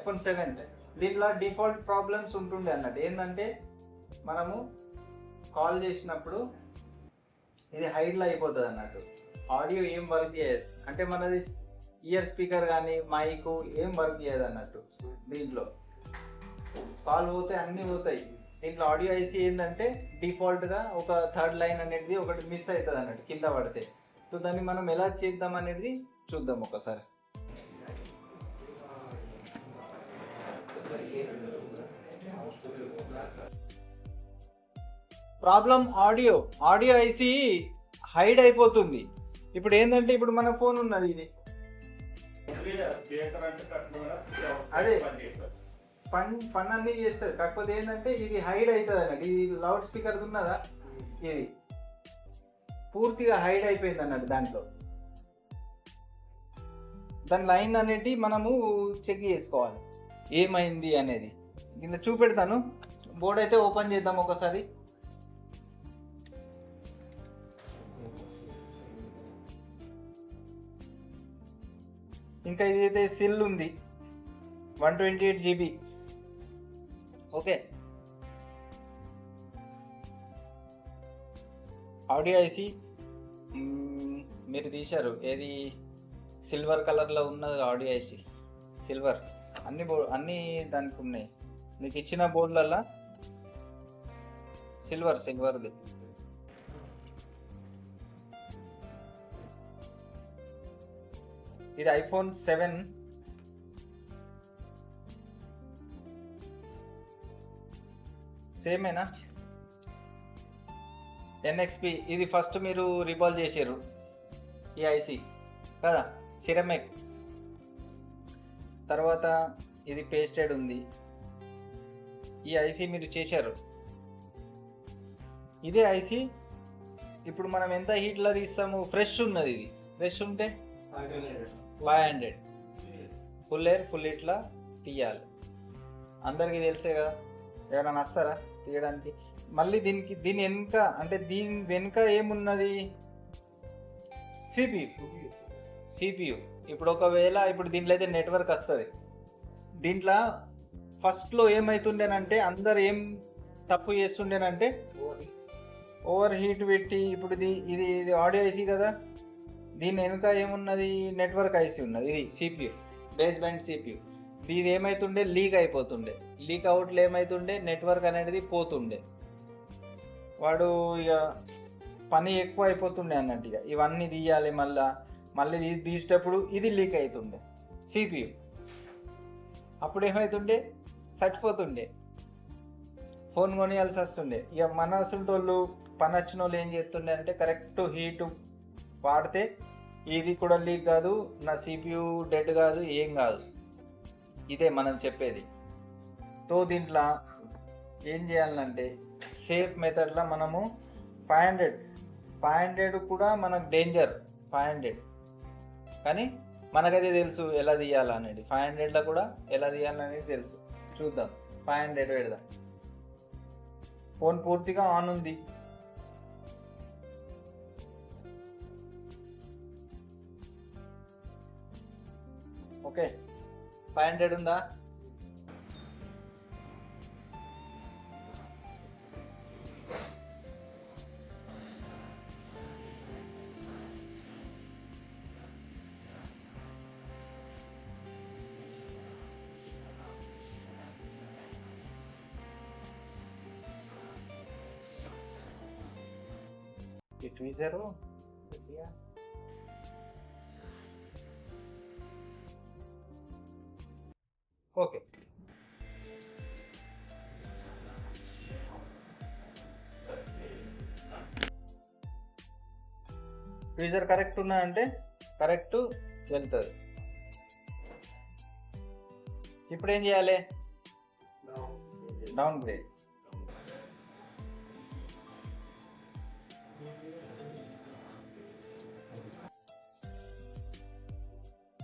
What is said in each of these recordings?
IPhone 7 దీంట్లో default problems ఉంటుండే అన్నట్టు. ఏంటంటే మనము కాల్ చేసినప్పుడు ఇది హైడ్లో అయిపోతుంది అన్నట్టు, ఆడియో ఏం వర్క్ చేయదు. అంటే మనది ఇయర్ స్పీకర్ కానీ మైక్ ఏం వర్క్ చేయదు అన్నట్టు. దీంట్లో కాల్ పోతే అన్నీ పోతాయి. దీంట్లో ఆడియో ఐసీ ఏంటంటే డిఫాల్ట్గా ఒక థర్డ్ లైన్ అనేది ఒకటి మిస్ అవుతుంది అన్నట్టు కింద పడితే. సో దాన్ని మనం ఎలా చేద్దాం అనేది చూద్దాం ఒకసారి. ప్రాబ్లం ఆడియో ఐసీ హైడ్ అయిపోతుంది. ఇప్పుడు ఏంటంటే ఇప్పుడు మన ఫోన్ ఉన్నది, ఇది అదే పని అన్నీ చేస్తుంది. కాకపోతే ఏంటంటే ఇది హైడ్ అవుతుంది అన్నట్టు. ఇది లౌడ్ స్పీకర్ ఉన్నదా, ఇది పూర్తిగా హైడ్ అయిపోయింది అన్నట్టు. దాని లైన్ అనేది మనము చెక్ చేసుకోవాలి ఏమైంది అనేది. కింద చూపెడతాను, బోర్డ్ అయితే ఓపెన్ చేద్దాం ఒకసారి. ఇంకా ఇదైతే సిల్ ఉంది 128 GB. ఓకే, ఆడియో ఐసి మీరు తీశారు, ఏది సిల్వర్ కలర్లో ఉన్నది ఆడియో ఐసి, సిల్వర్. అన్నీ దానికి ఉన్నాయి. మీకు ఇచ్చిన బోర్డులల్లో సిల్వర్ది. ఇది ఐఫోన్ 7. సేమేనా? NXP. ఇది ఫస్ట్ మీరు రీబాల్ చేసారు ఈ ఐసి కదా, సిరమిక్. తర్వాత ఇది పేస్టెడ్ ఉంది. ఈ ఐసి మీరు చేశారు. ఇదే ఐసి ఇప్పుడు మనం ఎంత హీట్లో తీస్తాము, ఫ్రెష్ ఉన్నది. ఇది ఫ్రెష్ ఉంటే 500 ఫుల్ ఎయిర్ ఫుల్ హీట్లో తీయాలి. అందరికీ తెలిసే కదా, ఎవరైనా వస్తారా తీయడానికి? మళ్ళీ దీని వెనుక ఏమున్నది, సిపియు. ఇప్పుడు ఒకవేళ దీంట్లో అయితే నెట్వర్క్ వస్తుంది. దీంట్లో ఫస్ట్లో ఏమవుతుండేనంటే అందరు ఏం తప్పు చేస్తుండేనంటే ఓవర్ హీట్ పెట్టి, ఇప్పుడు ఇది ఆడియో ఐసీ కదా, దీని వెనుక ఏమున్నది, నెట్వర్క్ ఐసీ ఉన్నది. ఇది సిపియు, బేస్ బ్యాండ్ సిపియు. ఇది ఏమవుతుండే, లీక్ అయిపోతుండే. లీక్ అవుట్లో ఏమవుతుండే, నెట్వర్క్ అనేది పోతుండే. వాడు ఇక పని ఎక్కువ అయిపోతుండే అన్నట్టు. ఇక ఇవన్నీ తీయాలి, మళ్ళీ తీసేటప్పుడు ఇది లీక్ అవుతుండే సిపియు. అప్పుడు ఏమవుతుండే, చచ్చిపోతుండే, ఫోన్ కొనియాల్సి వస్తుండే. ఇక మన అసలు పని వచ్చిన వాళ్ళు ఏం చేస్తుండే అంటే కరెక్ట్ హీటు వాడితే ఇది కూడా లీక్ కాదు, నా సిపియు డెడ్ కాదు, ఏం కాదు. ఇదే మనం చెప్పేది. తో దీంట్లో ఏం చేయాలంటే సేఫ్ మెథడ్లో మనము 500 కూడా మనకు డేంజర్ 500, కానీ మనకైతే తెలుసు ఎలా తీయాలనేది. 500లో కూడా ఎలా తీయాలనేది తెలుసు. చూద్దాం, 500 పెడదాం. ఫోన్ పూర్తిగా ఆన్ ఉంది. ఓకే, 500 ఉందా? ట్వీజరు ఓకే. ట్వీజర్ కరెక్ట్ ఉన్నా అంటే కరెక్ట్ వెళ్తుంది. ఇప్పుడు ఏం చేయాలి, డౌన్ గ్రేడ్.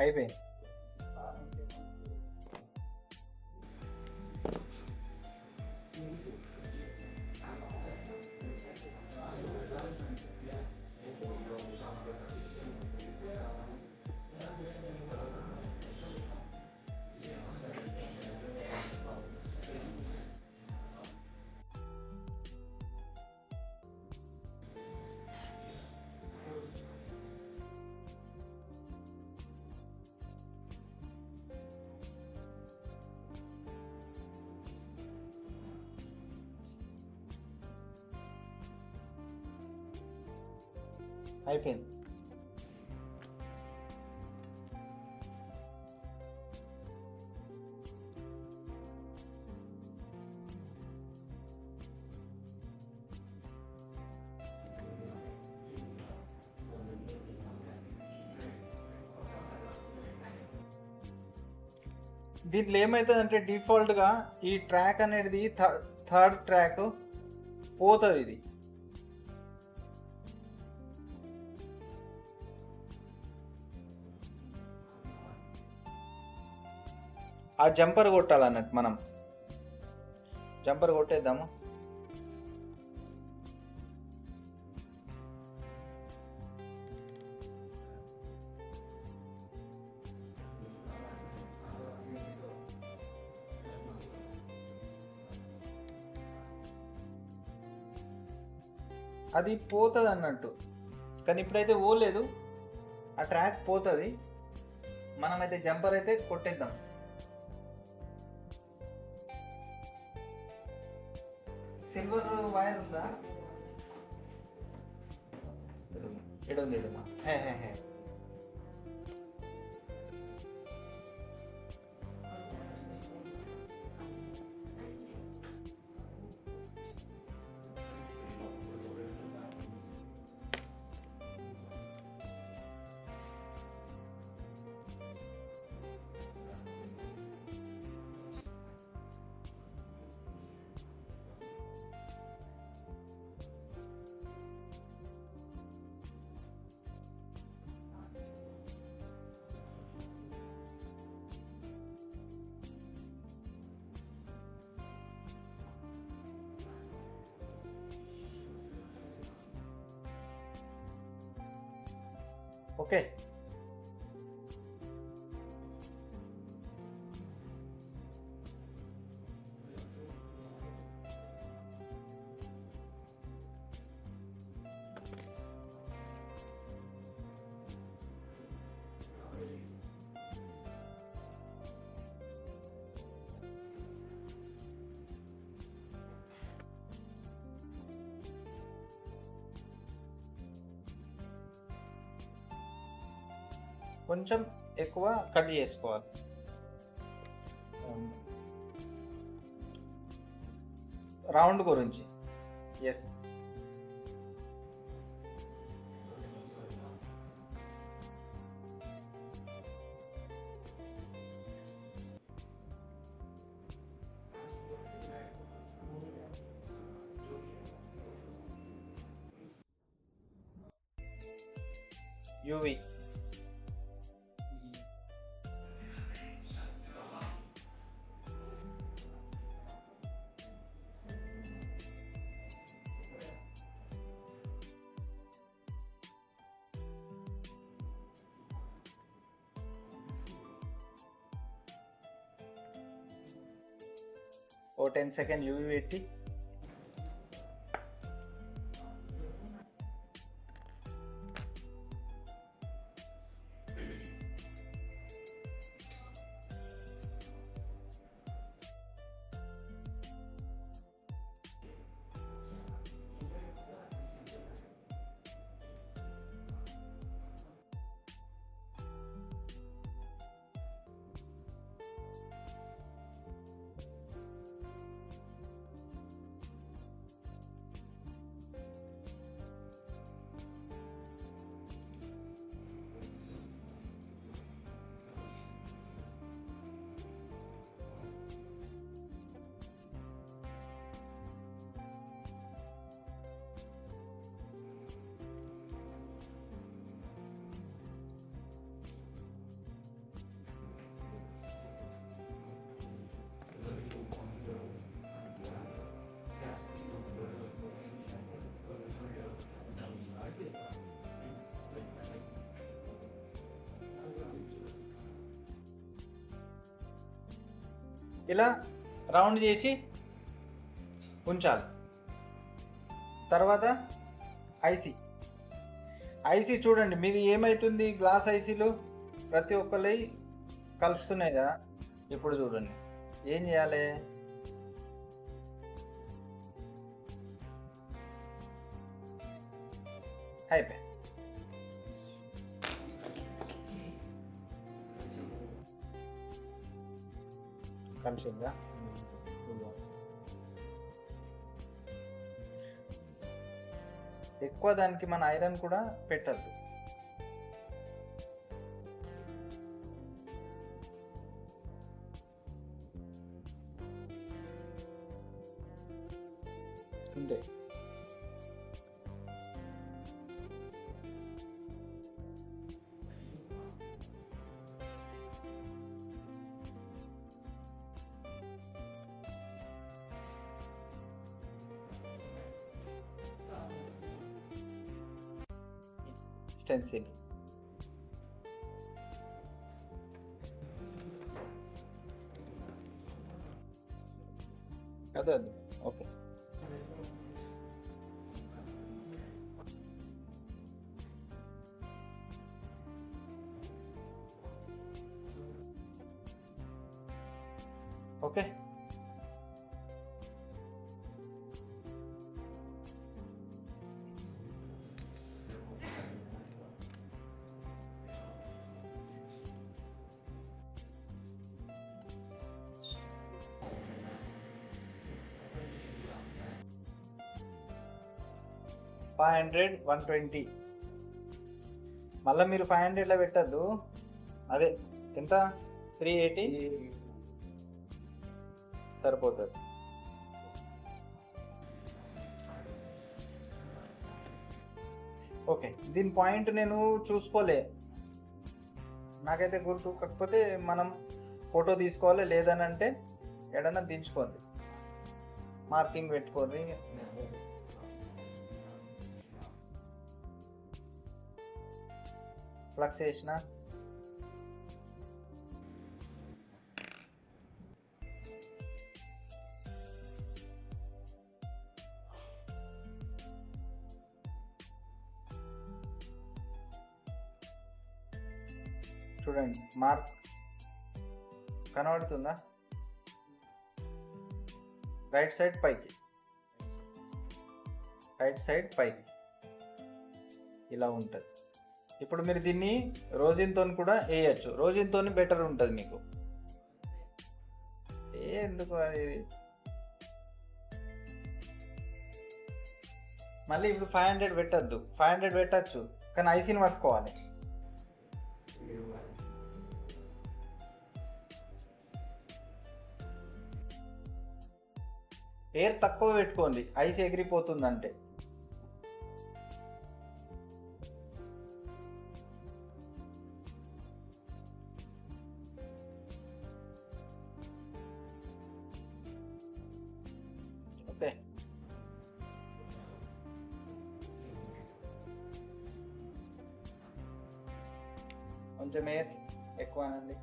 అయిపోయింది. అయిపోయింది. దీంట్లో ఏమవుతుందంటే డిఫాల్ట్గా ఈ ట్రాక్ అనేది థర్డ్ ట్రాక్ పోతుంది. ఇది ఆ జంపర్ కొట్టాలన్నట్టు. మనం జంపర్ కొట్టేద్దాము. అది పోతుంది అన్నట్టు, కానీ ఇప్పుడైతే పోలేదు. ఆ ట్రాక్ పోతుంది. మనమైతే జంపర్ అయితే కొట్టేద్దాం. సిల్వర్ వైర్ ఉందా? ఎడుంది ఇదమ్మా. Hey hey hey okay. కొంచెం ఎక్కువ కట్ చేసుకోవాలి. రౌండ్ గురించి. Yes, UV. Oh 10 second UV పెట్టి ఇలా రౌండ్ చేసి ఉంచాలి. తర్వాత ఐసీ చూడండి, మీది ఏమవుతుంది, గ్లాస్ ఐసీలు ప్రతి ఒక్కరి కలుస్తున్నాయి కదా. ఇప్పుడు చూడండి ఏం చేయాలి. అయిపోయి కలిసిందా? ఎక్కువ దానికి మన ఐరన్ కూడా పెట్టద్దు. అంతే. స్టెన్సిల్ అదే ఓకే. ఓకే, $500, $120. మళ్ళీ మీరు 500లో పెట్టద్దు. అదే ఎంత, 380 సరిపోతుంది. ఓకే, దీని పాయింట్ నేను చూసుకోలే, నాకైతే గుర్తు. కాకపోతే మనం ఫోటో తీసుకోవాలి, లేదని అంటే ఎడన్నా దించుకోండి, మార్కింగ్ పెట్టుకోండి. ఫ్లక్స్ వేసిన చూడండి, మార్క్ కనబడుతుందా? రైట్ సైడ్ పైకి, రైట్ సైడ్ పైకి ఇలా ఉంటుంది. ఇప్పుడు మీరు దీన్ని రోజిన్తో కూడా వేయచ్చు. రోజిన్తో బెటర్ ఉంటుంది మీకు. ఎందుకు అది మళ్ళీ ఇప్పుడు 500 పెట్టద్దు. 500 పెట్టచ్చు, కానీ ఐసీని పట్టుకోవాలి. ఎయిర్ తక్కువ పెట్టుకోండి, ఐస్ ఎగిరిపోతుందంటే. ఓకే, కొంచెం ఎయిర్ ఎక్కువ అనండి.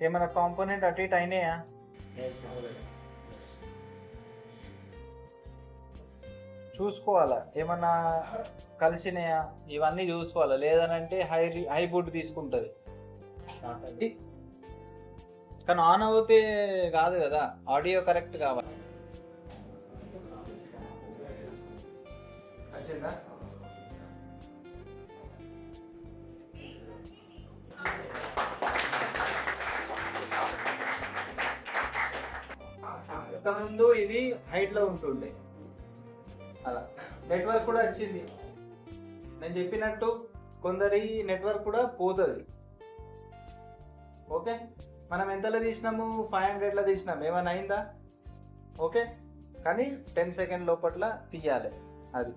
ఏమైనా కాంపోనెంట్ అటు ఇటు అయినాయా? చూసుకోవాలా, ఏమన్నా కలిసినాయా ఇవన్నీ చూసుకోవాలా. లేదనంటే హై బుడ్ తీసుకుంటుంది. కానీ ఆన్ అవుతే కాదు కదా, ఆడియో కరెక్ట్ కావాలి. ఇంతకుముందు ఇది హైట్లో ఉంటుండే, అలా నెట్వర్క్ కూడా వచ్చింది. నేను చెప్పినట్టు కొందరి నెట్వర్క్ కూడా పోతుంది. ఓకే, మనం ఎంతలో తీసినాము? 500లో తీసినాం. ఏమైనా అయిందా? ఓకే, కానీ 10 సెకండ్ లోపట్ల తీయాలి అది.